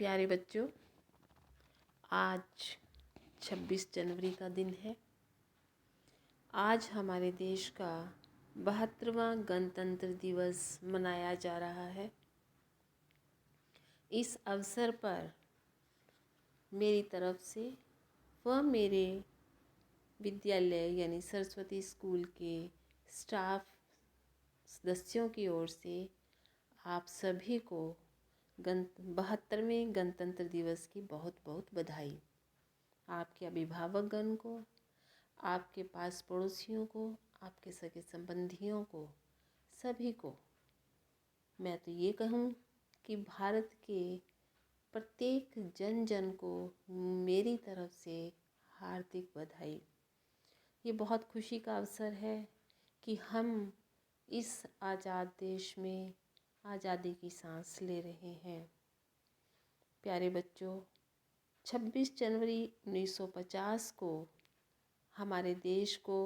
प्यारे बच्चों, आज 26 जनवरी का दिन है। आज हमारे देश का 72वां गणतंत्र दिवस मनाया जा रहा है। इस अवसर पर मेरी तरफ से व मेरे विद्यालय यानी सरस्वती स्कूल के स्टाफ सदस्यों की ओर से आप सभी को 72वें गणतंत्र दिवस की बहुत बहुत बधाई। आपके अभिभावकगण को, आपके पास पड़ोसियों को, आपके सगे संबंधियों को, सभी को मैं तो ये कहूँ कि भारत के प्रत्येक जन जन को मेरी तरफ से हार्दिक बधाई। ये बहुत खुशी का अवसर है कि हम इस आज़ाद देश में आज़ादी की सांस ले रहे हैं। प्यारे बच्चों, 26 जनवरी 1950 को हमारे देश को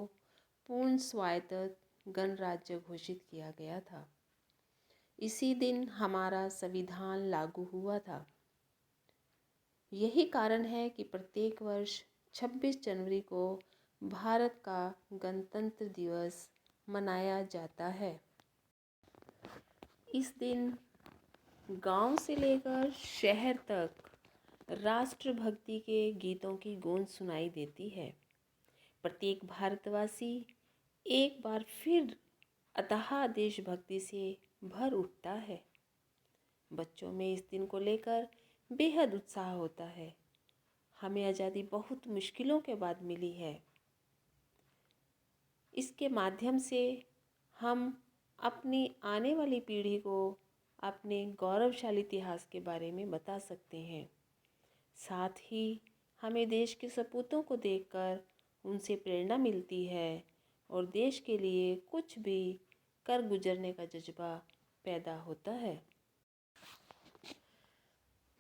पूर्ण स्वायत्त गणराज्य घोषित किया गया था। इसी दिन हमारा संविधान लागू हुआ था। यही कारण है कि प्रत्येक वर्ष 26 जनवरी को भारत का गणतंत्र दिवस मनाया जाता है। इस दिन गांव से लेकर शहर तक राष्ट्रभक्ति के गीतों की गूंज सुनाई देती है। प्रत्येक भारतवासी एक बार फिर अथाह देशभक्ति से भर उठता है। बच्चों में इस दिन को लेकर बेहद उत्साह होता है। हमें आज़ादी बहुत मुश्किलों के बाद मिली है। इसके माध्यम से हम अपनी आने वाली पीढ़ी को अपने गौरवशाली इतिहास के बारे में बता सकते हैं। साथ ही हमें देश के सपूतों को देखकर उनसे प्रेरणा मिलती है और देश के लिए कुछ भी कर गुजरने का जज्बा पैदा होता है।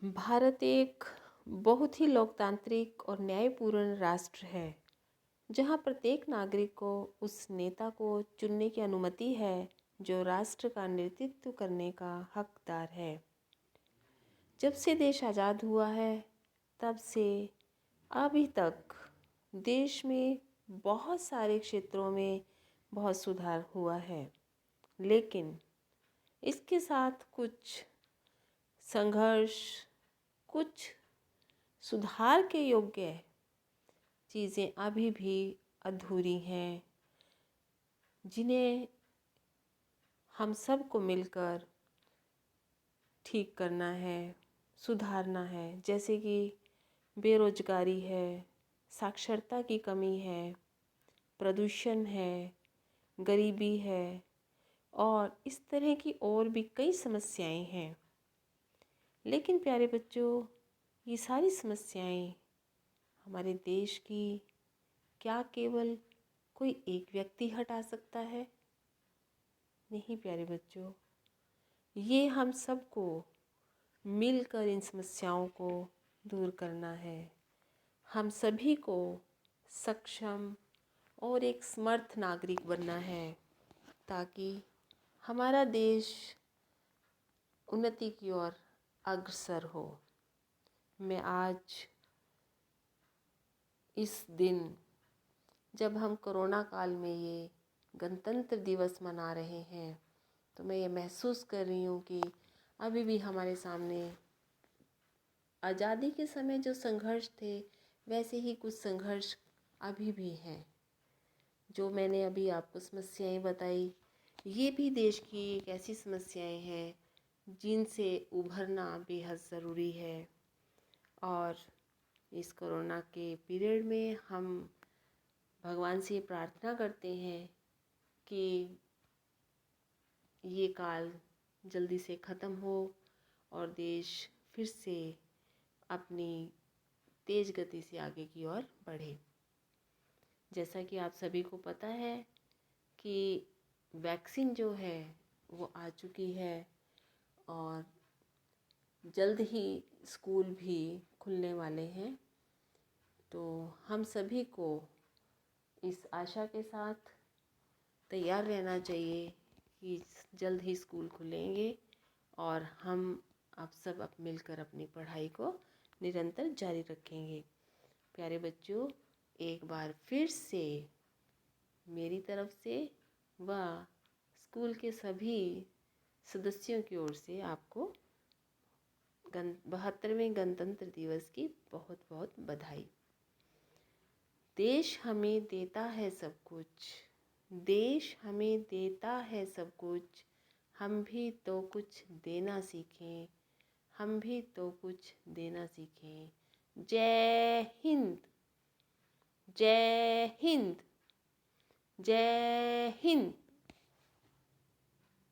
भारत एक बहुत ही लोकतांत्रिक और न्यायपूर्ण राष्ट्र है, जहाँ प्रत्येक नागरिक को उस नेता को चुनने की अनुमति है जो राष्ट्र का नेतृत्व करने का हकदार है। जब से देश आज़ाद हुआ है तब से अभी तक देश में बहुत सारे क्षेत्रों में बहुत सुधार हुआ है, लेकिन इसके साथ कुछ संघर्ष, कुछ सुधार के योग्य चीज़ें अभी भी अधूरी हैं, जिन्हें हम सबको मिलकर ठीक करना है, सुधारना है। जैसे कि बेरोजगारी है, साक्षरता की कमी है, प्रदूषण है, गरीबी है और इस तरह की और भी कई समस्याएं हैं। लेकिन प्यारे बच्चों, ये सारी समस्याएं हमारे देश की क्या केवल कोई एक व्यक्ति हटा सकता है? नहीं प्यारे बच्चों, ये हम सबको मिलकर इन समस्याओं को दूर करना है। हम सभी को सक्षम और एक समर्थ नागरिक बनना है ताकि हमारा देश उन्नति की ओर अग्रसर हो। मैं आज इस दिन जब हम कोरोना काल में ये गणतंत्र दिवस मना रहे हैं तो मैं ये महसूस कर रही हूँ कि अभी भी हमारे सामने आज़ादी के समय जो संघर्ष थे वैसे ही कुछ संघर्ष अभी भी हैं। जो मैंने अभी आपको समस्याएं बताई, ये भी देश की एक ऐसी समस्याएं हैं जिनसे उभरना बेहद ज़रूरी है। और इस कोरोना के पीरियड में हम भगवान से प्रार्थना करते हैं कि ये काल जल्दी से ख़त्म हो और देश फिर से अपनी तेज़ गति से आगे की ओर बढ़े। जैसा कि आप सभी को पता है कि वैक्सीन जो है वो आ चुकी है और जल्द ही स्कूल भी खुलने वाले हैं। तो हम सभी को इस आशा के साथ तैयार रहना चाहिए कि जल्द ही स्कूल खुलेंगे और हम आप सब अब मिलकर अपनी पढ़ाई को निरंतर जारी रखेंगे। प्यारे बच्चों, एक बार फिर से मेरी तरफ से व स्कूल के सभी सदस्यों की ओर से आपको 72वें गणतंत्र दिवस की बहुत बहुत बधाई। देश हमें देता है सब कुछ, देश हमें देता है सब कुछ, हम भी तो कुछ देना सीखें, हम भी तो कुछ देना सीखें। जय हिंद, जय हिंद, जय हिंद।